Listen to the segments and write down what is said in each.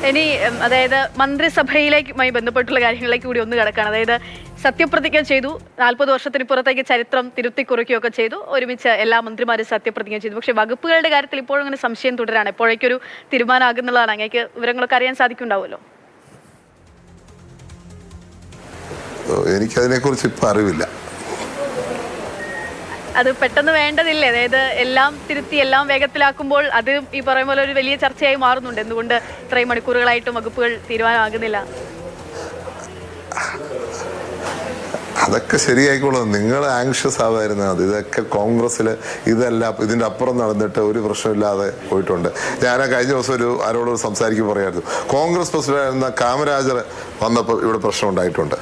ഇനി അതായത് മന്ത്രിസഭയിലേക്കുമായി ബന്ധപ്പെട്ടുള്ള കാര്യങ്ങളിലേക്ക് കൂടി ഒന്ന് കിടക്കുകയാണ്. അതായത് സത്യപ്രതിജ്ഞ ചെയ്തു, 40 വർഷത്തിന് പുറത്തേക്ക് ചരിത്രം തിരുത്തിക്കുറിക്കുകയൊക്കെ ചെയ്തു, ഒരുമിച്ച് എല്ലാ മന്ത്രിമാരും സത്യപ്രതിജ്ഞ ചെയ്തു. പക്ഷേ വകുപ്പുകളുടെ കാര്യത്തിൽ ഇപ്പോഴും അങ്ങനെ സംശയം തുടരാണ്. എപ്പോഴേക്കൊരു തീരുമാനമാകുന്നുള്ളതാണ്. അങ്ങേക്ക് വിവരങ്ങളൊക്കെ അറിയാൻ സാധിക്കുന്നുണ്ടാവുമല്ലോ. എനിക്കതിനെക്കുറിച്ച് ഇപ്പം അറിവില്ല. അത് പെട്ടെന്ന് വേണ്ടതില്ലേ? അതായത് എല്ലാം തിരുത്തി എല്ലാം വേഗത്തിലാക്കുമ്പോൾ അത് ഈ പറയുന്ന പോലെ ഒരു വലിയ ചർച്ചയായി മാറുന്നുണ്ട്. എന്തുകൊണ്ട് ഇത്രയും മണിക്കൂറുകളായിട്ടും വകുപ്പുകൾ തീരുമാനമാകുന്നില്ല? അതൊക്കെ ശരിയായിക്കോളും. നിങ്ങൾ ആങ്ഷ്യസ് ആവായിരുന്നാൽ മതി. ഇതൊക്കെ കോൺഗ്രസ്സിൽ ഇതെല്ലാം ഇതിൻ്റെ അപ്പുറം നടന്നിട്ട് ഒരു പ്രശ്നമില്ലാതെ പോയിട്ടുണ്ട്. ഞാൻ കഴിഞ്ഞ ദിവസം ആരോട് സംസാരിക്കുമ്പോൾ പറയായിരുന്നു, കോൺഗ്രസ് പ്രസിഡന്റായിരുന്ന കാമരാജർ വന്നപ്പോൾ ഇവിടെ പ്രശ്നം ഉണ്ടായിട്ടുണ്ട്.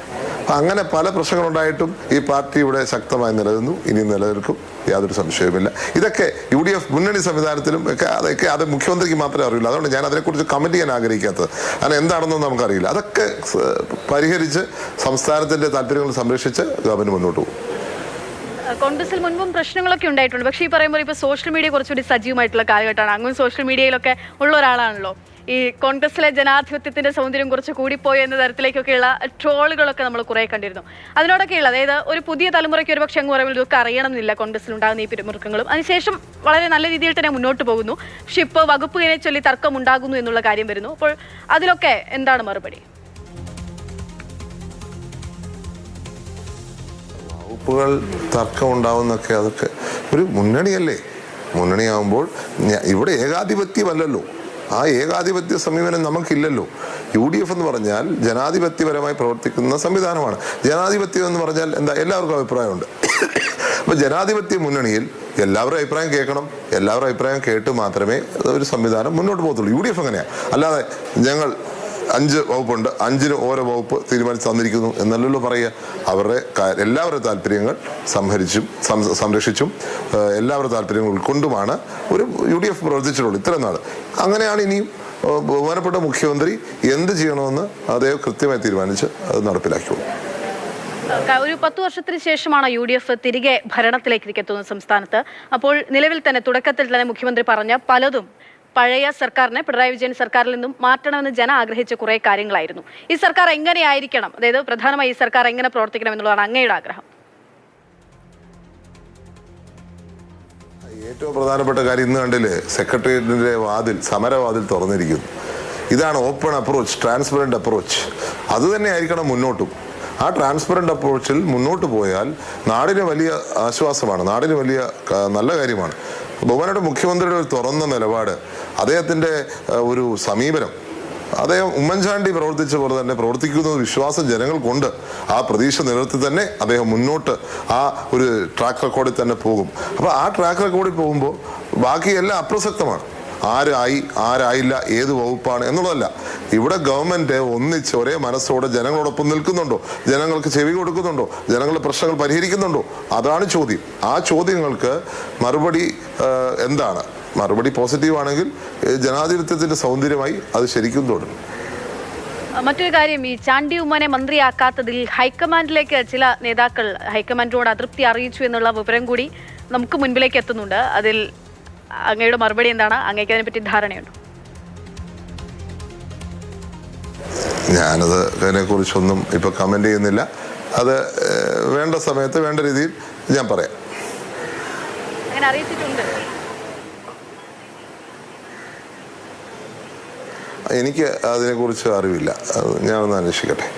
അങ്ങനെ പല പ്രശ്നങ്ങളുണ്ടായിട്ടും ഈ പാർട്ടി ഇവിടെ ശക്തമായി നിലനിന്നു, ഇനി നിലനിൽക്കും, യാതൊരു സംശയവുമില്ല. ഇതൊക്കെ UDF മുന്നണി സംവിധാനത്തിലും അതൊക്കെ അത് മുഖ്യമന്ത്രിക്ക് മാത്രമേ അറിയില്ല. അതുകൊണ്ട് ഞാൻ അതിനെക്കുറിച്ച് കമന്റ് ചെയ്യാൻ ആഗ്രഹിക്കാത്തത്. അങ്ങനെ എന്താണെന്നൊന്നും നമുക്കറിയില്ല. അതൊക്കെ പരിഹരിച്ച് സംസ്ഥാനത്തിന്റെ താല്പര്യങ്ങൾ സംരക്ഷിച്ച് ഗവൺമെന്റ് മുന്നോട്ട് പോകും. കോൺഗ്രസിൽ മുൻപും പ്രശ്നങ്ങളൊക്കെ ഉണ്ടായിട്ടുണ്ട്. പക്ഷേ ഈ പറയുമ്പോൾ ഇപ്പോൾ സോഷ്യൽ മീഡിയ കുറച്ചുകൂടി സജീവമായിട്ടുള്ള കാലഘട്ടമാണ്. അങ്ങും സോഷ്യൽ മീഡിയയിലൊക്കെ ഉള്ള ഒരാളാണല്ലോ. ഈ കോൺഗ്രസിലെ ജനാധിപത്യത്തിന്റെ സൗന്ദര്യം കുറച്ച് കൂടിപ്പോയി എന്ന തരത്തിലേക്കൊക്കെയുള്ള ട്രോളുകളൊക്കെ നമ്മൾ കുറെ കണ്ടിരുന്നു. അതിനോടൊക്കെയുള്ള അതായത് ഒരു പുതിയ തലമുറയ്ക്ക് ഒരു പക്ഷേ അങ്ങ് പറയുമ്പോൾ ഇതൊക്കെ അറിയണമെന്നില്ല കോൺഗ്രസിലുണ്ടാകുന്ന ഈ പിരിമുറുക്കങ്ങളും. അതിനുശേഷം വളരെ നല്ല രീതിയിൽ തന്നെ മുന്നോട്ട് പോകുന്നു. പക്ഷെ ഇപ്പോൾ വകുപ്പിനെ ചൊല്ലി തർക്കം ഉണ്ടാകുന്നു എന്നുള്ള കാര്യം വരുന്നു. അപ്പോൾ അതിലൊക്കെ എന്താണ് മറുപടി? വകുപ്പുകൾ തർക്കം ഉണ്ടാവുന്നൊക്കെ അതൊക്കെ ഒരു മുന്നണിയല്ലേ. മുന്നണിയാവുമ്പോൾ ഇവിടെ ഏകാധിപത്യമല്ലല്ലോ. ആ ഏകാധിപത്യ സമീപനം നമുക്കില്ലല്ലോ. UDF എന്ന് പറഞ്ഞാൽ ജനാധിപത്യപരമായി പ്രവർത്തിക്കുന്ന സംവിധാനമാണ്. ജനാധിപത്യം എന്ന് പറഞ്ഞാൽ എന്താ, എല്ലാവർക്കും അഭിപ്രായമുണ്ട്. അപ്പൊ ജനാധിപത്യ മുന്നണിയിൽ എല്ലാവരും അഭിപ്രായം കേൾക്കണം. എല്ലാവരും അഭിപ്രായം കേട്ട് മാത്രമേ ഒരു സംവിധാനം മുന്നോട്ട് പോകത്തുള്ളൂ. UDF അങ്ങനെയാണ്. അല്ലാതെ ഞങ്ങൾ 5 വകുപ്പുണ്ട്, 5-ന് ഓരോ വകുപ്പ് തീരുമാനിച്ച് തന്നിരിക്കുന്നു എന്നല്ലല്ലോ പറയുക. എല്ലാവരുടെ താല്പര്യങ്ങൾ സംരക്ഷിച്ചും എല്ലാവരുടെ താല്പര്യങ്ങൾ ഉൾക്കൊണ്ടുമാണ് ഒരു UDF പ്രവർത്തിച്ചിട്ടുള്ളൂ ഇത്രയും നാൾ. അങ്ങനെയാണ് ഇനിയും ബഹുമാനപ്പെട്ട മുഖ്യമന്ത്രി എന്ത് ചെയ്യണമെന്ന് അദ്ദേഹം കൃത്യമായി തീരുമാനിച്ച് അത് നടപ്പിലാക്കിയുള്ളൂ. ഒരു 10 വർഷത്തിന് ശേഷമാണ് UDF തിരികെ ഭരണത്തിലേക്ക് എത്തുന്നത് സംസ്ഥാനത്ത്. അപ്പോൾ നിലവിൽ തന്നെ തുടക്കത്തിൽ തന്നെ മുഖ്യമന്ത്രി പറഞ്ഞ പലതും പഴയ സർക്കാരിനെ, പിണറായി വിജയൻ സർക്കാരിൽ നിന്നും മാറ്റണമെന്ന് ജനം ആഗ്രഹിച്ച കുറെ കാര്യങ്ങളായിരുന്നു. ഈ സർക്കാർ എങ്ങനെയായിരിക്കണം, അതായത് പ്രധാനമായി ഈ സർക്കാർ എങ്ങനെ പ്രവർത്തിക്കണം എന്നുള്ളതാണ് അങ്ങയുടെ ആഗ്രഹം? ഏറ്റവും പ്രധാനപ്പെട്ട കാര്യം ഇന്ന് കണ്ടില്ലേ, സെക്രട്ടേറിയറ്റിന്റെ സമരവാതിൽ തുറന്നിരിക്കുന്നു. ഇതാണ് ഓപ്പൺ അപ്രോച്ച്, ട്രാൻസ്പെറന്റ് അപ്രോച്ച്. അത് തന്നെ ആയിരിക്കണം മുന്നോട്ടും. ആ ട്രാൻസ്പെറന്റ് അപ്രോച്ചിൽ മുന്നോട്ട് പോയാൽ നാടിന് വലിയ ആശ്വാസമാണ്, നാടിന് വലിയ നല്ല കാര്യമാണ്. ബഹുമാനപ്പെട്ട മുഖ്യമന്ത്രിയുടെ ഒരു തുറന്ന നിലപാട്, അദ്ദേഹത്തിൻ്റെ ഒരു സമീപനം, അദ്ദേഹം ഉമ്മൻചാണ്ടി പ്രവർത്തിച്ച പോലെ തന്നെ പ്രവർത്തിക്കുന്ന വിശ്വാസം ജനങ്ങൾക്കുണ്ട്. ആ പ്രതീക്ഷ നിലനിർത്തി തന്നെ അദ്ദേഹം മുന്നോട്ട് ആ ഒരു ട്രാക്ക് റെക്കോർഡിൽ തന്നെ പോകും. അപ്പോൾ ആ ട്രാക്ക് റെക്കോർഡിൽ പോകുമ്പോൾ ബാക്കിയെല്ലാം അപ്രസക്തമാണ്. ആരായില്ല, ഏത് വകുപ്പാണ് എന്നുള്ളതല്ല. ഇവിടെ ഗവൺമെന്റ് ഒന്നിച്ച് ഒരേ മനസ്സോടെ ജനങ്ങളോടൊപ്പം നിൽക്കുന്നുണ്ടോ, ജനങ്ങൾക്ക് ചെവി കൊടുക്കുന്നുണ്ടോ, ജനങ്ങളുടെ പ്രശ്നങ്ങൾ പരിഹരിക്കുന്നുണ്ടോ, അതാണ് ചോദ്യം. ആ ചോദ്യങ്ങൾക്ക് മറുപടി എന്താണ്? മറുപടി പോസിറ്റീവ് ആണെങ്കിൽ ജനാധിപത്യത്തിന്റെ സൗന്ദര്യമായി അത് ശരിക്കും തുടരും. മറ്റൊരു കാര്യം, ഈ ചാണ്ടി ഉമ്മനെ മന്ത്രിയാക്കാത്തതിൽ ഹൈക്കമാൻഡിലേക്ക് ചില നേതാക്കൾ ഹൈക്കമാൻഡിനോട് അതൃപ്തി അറിയിച്ചു എന്നുള്ള വിവരം കൂടി നമുക്ക് മുൻപിലേക്ക് എത്തുന്നുണ്ട്. അതിൽ അങ്ങയുടെ മറുപടി എന്താണ്? അങ്ങേക്ക് അതിനെപ്പറ്റി ധാരണയുണ്ടോ? അതിനെക്കുറിച്ചൊന്നും ഇപ്പൊ കമന്റ് ചെയ്യുന്നില്ല. അത് വേണ്ട സമയത്ത് വേണ്ട രീതിയിൽ ഞാൻ പറയാം. അങ്ങനെ അറിയിച്ചിട്ടുണ്ട്. എനിക്ക് അതിനെക്കുറിച്ച് അറിവില്ല. ഞാനൊന്ന് അന്വേഷിക്കട്ടെ.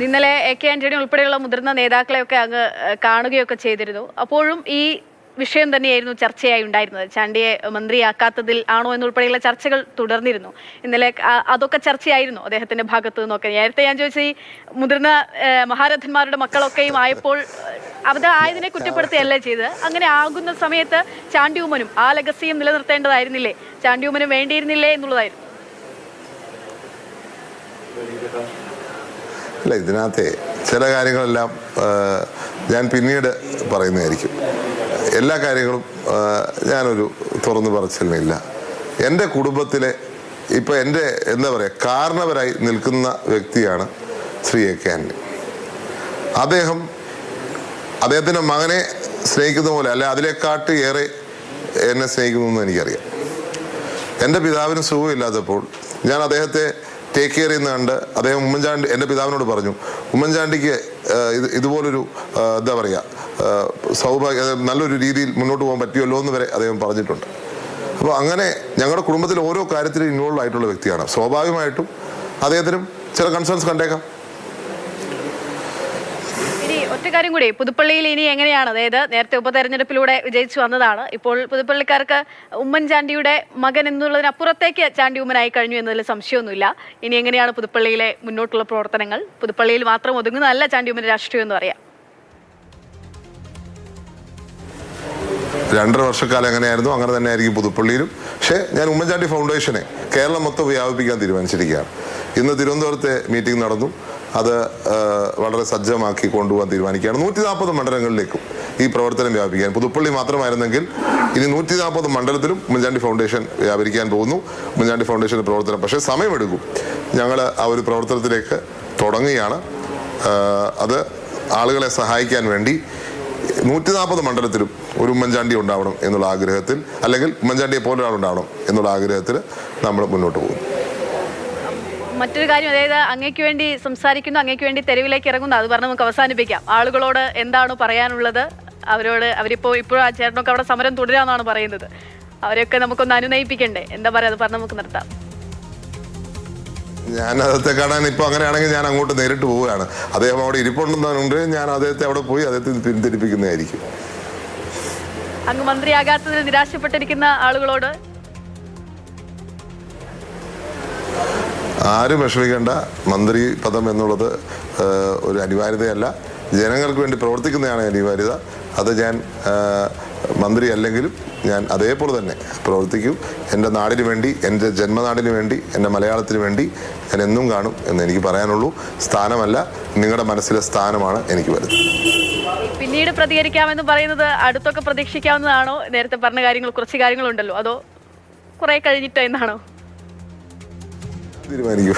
ഇന്നലെ AK ആന്റണി ഉൾപ്പെടെയുള്ള മുതിർന്ന നേതാക്കളെയൊക്കെ അങ്ങ് കാണുകയൊക്കെ ചെയ്തിരുന്നു. അപ്പോഴും ഈ വിഷയം തന്നെയായിരുന്നു ചർച്ചയായി ഉണ്ടായിരുന്നത്. ചാണ്ടിയെ മന്ത്രിയാക്കാത്തതിൽ ആണോ എന്നുൾപ്പെടെയുള്ള ചർച്ചകൾ തുടർന്നിരുന്നു. ഇന്നലെ അതൊക്കെ ചർച്ചയായിരുന്നു അദ്ദേഹത്തിന്റെ ഭാഗത്തു നിന്നൊക്കെ. നേരത്തെ ഞാൻ ചോദിച്ച ഈ മുതിർന്ന മഹാരഥന്മാരുടെ മക്കളൊക്കെയും ആയപ്പോൾ അത് ആയതിനെ കുറ്റപ്പെടുത്തുകയല്ലേ ചെയ്തത്. അങ്ങനെ ആകുന്ന സമയത്ത് ചാണ്ടി ഉമ്മനും ആ ലെഗസിയും നിലനിർത്തേണ്ടതായിരുന്നില്ലേ, ചാണ്ടി ഉമ്മനും വേണ്ടിയിരുന്നില്ലേ എന്നുള്ളതായിരുന്നു. അല്ല, ഇതിനകത്തെ ചില കാര്യങ്ങളെല്ലാം ഞാൻ പിന്നീട് പറയുന്നതായിരിക്കും. എല്ലാ കാര്യങ്ങളും ഞാനൊരു തുറന്നു പറച്ചിലിനില്ല. എൻ്റെ കുടുംബത്തിലെ ഇപ്പം എൻ്റെ എന്താ പറയുക കാരണവരായി നിൽക്കുന്ന വ്യക്തിയാണ് ശ്രീ AK ആന്റണി. അദ്ദേഹത്തിൻ്റെ മകനെ സ്നേഹിക്കുന്ന പോലെ അല്ലെ അതിനെക്കാട്ട് ഏറെ എന്നെ സ്നേഹിക്കുന്നു എന്ന് എനിക്കറിയാം. എൻ്റെ പിതാവിന് സുഖമില്ലാത്തപ്പോൾ ഞാൻ അദ്ദേഹത്തെ ടേക്ക് കെയർ ചെയ്യുന്ന കണ്ട് അദ്ദേഹം ഉമ്മൻചാണ്ടി എൻ്റെ പിതാവിനോട് പറഞ്ഞു, ഉമ്മൻചാണ്ടിക്ക് ഇതുപോലൊരു എന്താ പറയുക നല്ലൊരു രീതിയിൽ മുന്നോട്ട് പോകാൻ പറ്റുമല്ലോ എന്ന് വരെ അദ്ദേഹം പറഞ്ഞിട്ടുണ്ട്. അപ്പോൾ അങ്ങനെ ഞങ്ങളുടെ കുടുംബത്തിൽ ഓരോ കാര്യത്തിലും ഇൻവോൾവ് ആയിട്ടുള്ള വ്യക്തിയാണ്. സ്വാഭാവികമായിട്ടും അദ്ദേഹത്തിനും ചില കൺസേൺസ് കണ്ടേക്കാം. ഇനി ഒറ്റ കാര്യം കൂടി, പുതുപ്പള്ളിയിൽ ഇനി എങ്ങനെയാണ്, അതായത് നേരത്തെ ഉപതെരഞ്ഞെടുപ്പിലൂടെ വിജയിച്ചു വന്നതാണ്, ഇപ്പോൾ പുതുപ്പള്ളിക്കാർക്ക് ഉമ്മൻചാണ്ടിയുടെ മകൻ എന്നുള്ളതിനപ്പുറത്തേക്ക് ചാണ്ടി ഉമ്മനായി കഴിഞ്ഞു എന്നതിൽ സംശയമൊന്നുമില്ല. ഇനി എങ്ങനെയാണ് പുതുപ്പള്ളിയിലെ മുന്നോട്ടുള്ള പ്രവർത്തനങ്ങൾ? പുതുപ്പള്ളിയിൽ മാത്രം ഒതുങ്ങുന്നതല്ല ചാണ്ടി ഉമ്മൻ രാഷ്ട്രീയം എന്ന് പറയാം. 2.5 വർഷക്കാലം എങ്ങനെയായിരുന്നു അങ്ങനെ തന്നെ ആയിരിക്കും പുതുപ്പള്ളിയിലും. പക്ഷേ ഞാൻ ഉമ്മൻചാണ്ടി ഫൗണ്ടേഷനെ കേരളം മൊത്തം വ്യാപിപ്പിക്കാൻ തീരുമാനിച്ചിരിക്കുകയാണ്. ഇന്ന് തിരുവനന്തപുരത്തെ മീറ്റിംഗ് നടന്നു. അത് വളരെ സജ്ജമാക്കി കൊണ്ടുപോകാൻ തീരുമാനിക്കുകയാണ്. 140 മണ്ഡലങ്ങളിലേക്കും ഈ പ്രവർത്തനം വ്യാപിക്കാൻ. പുതുപ്പള്ളി മാത്രമായിരുന്നെങ്കിൽ ഇനി 140 മണ്ഡലത്തിലും ഉമ്മൻചാണ്ടി ഫൗണ്ടേഷൻ വ്യാപരിക്കാൻ പോകുന്നു. ഉമ്മൻചാണ്ടി ഫൗണ്ടേഷൻ്റെ പ്രവർത്തനം പക്ഷേ സമയമെടുക്കും. ഞങ്ങൾ ആ ഒരു പ്രവർത്തനത്തിലേക്ക് തുടങ്ങുകയാണ്. അത് ആളുകളെ സഹായിക്കാൻ വേണ്ടി 140 മണ്ഡലത്തിലും ഒരു ഉമ്മൻചാണ്ടി ഉണ്ടാവണം എന്നുള്ള ആഗ്രഹത്തിൽ, അല്ലെങ്കിൽ ഉമ്മൻചാണ്ടിയെ പോലെ ഒരാളുണ്ടാവണം എന്നുള്ള ആഗ്രഹത്തിൽ നമ്മൾ മുന്നോട്ട് പോകും. മറ്റൊരു കാര്യം, അതായത് അങ്ങേക്ക് വേണ്ടി സംസാരിക്കുന്നു, അങ്ങേക്ക് വേണ്ടി തെരുവിലേക്ക് ഇറങ്ങുന്നു, അത് പറഞ്ഞ് നമുക്ക് അവസാനിപ്പിക്കാം. ആളുകളോട് എന്താണ് പറയാനുള്ളത്? അവരിപ്പോൾ ആ ചേട്ടനൊക്കെ അവിടെ സമരം തുടരാന്നാണ് പറയുന്നത്. അവരെയൊക്കെ നമുക്കൊന്ന് അനുനയിപ്പിക്കണ്ടേ? എന്താ പറയുക, അത് പറഞ്ഞ് നമുക്ക് നിർത്താം. ഞാൻ അദ്ദേഹത്തെ കാണാൻ ഇപ്പോൾ അങ്ങനെയാണെങ്കിൽ ഞാൻ അങ്ങോട്ട് നേരിട്ട് പോവുകയാണ്. അദ്ദേഹം അവിടെ ഇരിപ്പുണ്ടെന്നുണ്ട്, ഞാൻ അദ്ദേഹത്തെ അവിടെ പോയി അദ്ദേഹത്തെ പിന്തിരിപ്പിക്കുന്നതായിരിക്കും. അങ്ങ് മന്ത്രിയാകാത്തതിൽ നിരാശപ്പെട്ടിരിക്കുന്ന ആളുകളോട് ആരും വിഷമിക്കേണ്ട. മന്ത്രി പദം എന്നുള്ളത് ഒരു അനിവാര്യതയല്ല, ജനങ്ങൾക്ക് വേണ്ടി പ്രവർത്തിക്കുന്നതാണ് അനിവാര്യത. അത് ഞാൻ മന്ത്രി അല്ലെങ്കിലും ഞാൻ അതേപോലെ തന്നെ പ്രവർത്തിക്കും. എൻ്റെ നാടിന് വേണ്ടി, എൻ്റെ ജന്മനാടിന് വേണ്ടി, എൻ്റെ മലയാളത്തിന് വേണ്ടി ഞാൻ എന്നും കാണും എന്ന് എനിക്ക് പറയാനുള്ളൂ. സ്ഥാനമല്ല, നിങ്ങളുടെ മനസ്സിലെ സ്ഥാനമാണ് എനിക്ക് വരുന്നത്. പിന്നീട് പ്രതികരിക്കാമെന്ന് പറയുന്നത് അടുത്തൊക്കെ പ്രതീക്ഷിക്കാവുന്നതാണോ? നേരത്തെ പറഞ്ഞ കാര്യങ്ങൾ, കുറച്ച് കാര്യങ്ങളുണ്ടല്ലോ, അതോ കുറെ കഴിഞ്ഞിട്ടോ എന്നാണോ? തീരുമാനിക്കും,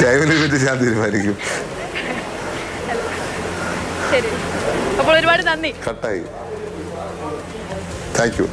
ടൈമിനെ പറ്റി ഞാൻ തീരുമാനിക്കും. ശരി, അപ്പോൾ ഒരുപാട് നന്ദി. കട്ടായി. Thank you.